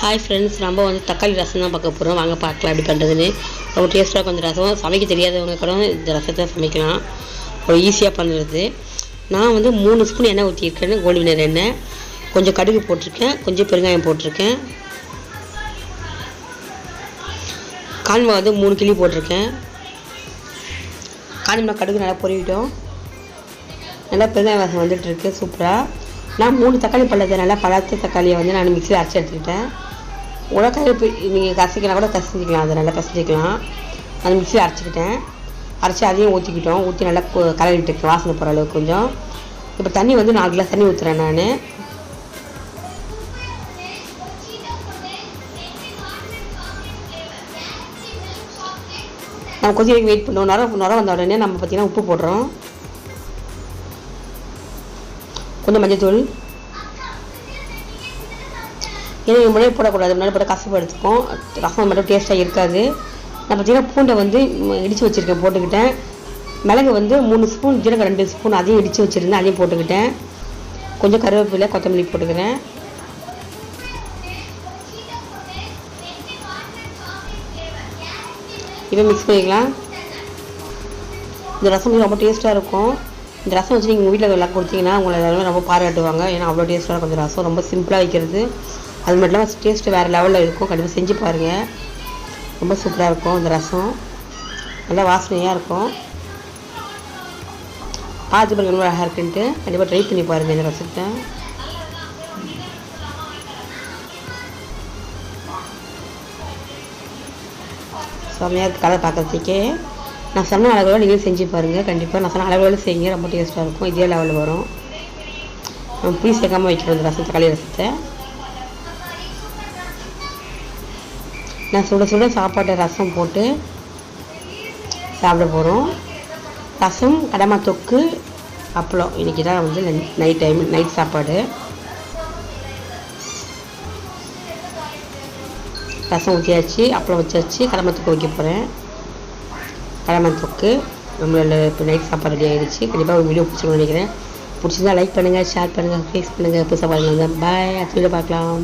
Hi friends, நம்ம வந்து தக்காளி ரசம் தான் பார்க்க போகிறோம். வாங்க பார்க்கலாம் எப்படி பண்ணுறதுன்னு. ரொம்ப டேஸ்ட்டாக கொஞ்சம் ரசம் சமைக்க தெரியாதவங்க கூட இந்த ரசத்தை சமைக்கலாம். ஒரு ஈஸியாக பண்ணுறது. நான் வந்து 3 ஸ்பூன் எண்ணெய் ஊற்றிருக்கேன். கோல்டு வினர் எண்ணெய், கொஞ்சம் கடுகு போட்டிருக்கேன், கொஞ்சம் பெருங்காயம் போட்டிருக்கேன், கான்வா வந்து 3 கிளி போட்டிருக்கேன். கான்வா கடுகு நல்லா பொரிவிட்டோம். நல்லா பெருங்காய வாசம் வந்துட்டுருக்கு சூப்பராக. நான் 3 தக்காளி பழத்தை நல்லா பழத்த தக்காளியை வந்து நான் மிக்சியில் அரைச்சி எடுத்துக்கிட்டேன். உலக்காய் நீங்கள் கசிக்கலாம் கூட கசிஞ்சிக்கலாம், அதை நல்லா கசிஞ்சிக்கலாம். அது மிக்சியில் அரைச்சிக்கிட்டேன். அரைச்சி அதையும் ஊற்றிக்கிட்டோம். ஊற்றி நல்லா கலரிட்டு வாசனை போகிற அளவுக்கு கொஞ்சம். இப்போ தண்ணி வந்து 4 கிளாஸ் தண்ணி ஊற்றுறேன் நான். நம்ம கொஞ்சம் வரைக்கும் வெயிட் பண்ணுவோம். நுரம் வந்த உடனே நம்ம பார்த்திங்கன்னா உப்பு போடுறோம், கொஞ்சம் மஞ்சள். ஏன்னா முன்னாடி போடக்கூடாது, முன்னாடி போட கசப்பு எடுத்துக்கும், ரசம் மட்டும் டேஸ்ட்டாக இருக்காது. நான் பார்த்திங்கன்னா பூண்டை வந்து இடித்து வச்சுருக்கேன், போட்டுக்கிட்டேன். மிளகு வந்து 3 ஸ்பூன், ஜீரகம் 2 ஸ்பூன் அதையும் இடித்து வச்சுருந்தேன், அதையும் போட்டுக்கிட்டேன். கொஞ்சம் கருவேப்பிலை கொத்தமல்லி போட்டுக்கிறேன். இப்போ மிக்ஸ் பண்ணிக்கலாம். இந்த ரசம் ரொம்ப டேஸ்ட்டாக இருக்கும். இந்த ரசம் வச்சு நீங்கள் உங்கள் வீட்டில் எல்லாம் கொடுத்தீங்கன்னா உங்களை எல்லாருமே ரொம்ப பாராட்டுவாங்க. ஏன்னா அவ்வளோ டேஸ்ட்டாக இருக்கும் இந்த ரசம். ரொம்ப சிம்பிளாக வைக்கிறது, அது மட்டும் இல்லாமல் டேஸ்ட்டு வேறு லெவலில் இருக்கும். கண்டிப்பாக செஞ்சு பாருங்கள், ரொம்ப சூப்பராக இருக்கும் இந்த ரசம். நல்லா வாசனையாக இருக்கும். பார்த்து பாருங்கள் ரொம்ப அழகாக இருக்குன்ட்டு. கண்டிப்பாக ட்ரை பண்ணி பாருங்கள் இந்த ரசத்தை. செம்மையாக இருக்குது கலர் பார்க்குறதுக்கே. நான் சொன்ன அளவுல நீங்களும் செஞ்சு பாருங்கள். கண்டிப்பாக நான் சொன்ன அளவுல செய்யுங்க, ரொம்ப டேஸ்ட்டாக இருக்கும். இதே லெவலில் வரும். நம்ம புளி சேர்க்காமல் வைக்கிறோம் இந்த ரசம், தக்காளி ரசத்தை. நான் சுட சுட சாப்பாட்டை ரசம் போட்டு சாப்பிட போகிறோம். ரசம், கடமா தொக்கு, அப்பளம். இன்றைக்கி தான் வந்து நைட் சாப்பாடு. ரசம் ஊற்றியாச்சு, அப்பளம் வச்சாச்சு, கடமா தொக்கு வைக்க போகிறேன். கடமா தொக்கு நம்மளோட இப்போ நைட் சாப்பாடு ரெடி ஆகிடுச்சு. கண்டிப்பாக ஒரு வீடியோ பிடிச்சிக்கணும்னு நினைக்கிறேன். பிடிச்சிருந்தா லைக் பண்ணுங்கள், ஷேர் பண்ணுங்கள், ஃபேஸ் பண்ணுங்கள். புதுசாக பாருங்கள். பாய், அடுத்த வீடியோ பார்க்கலாம்.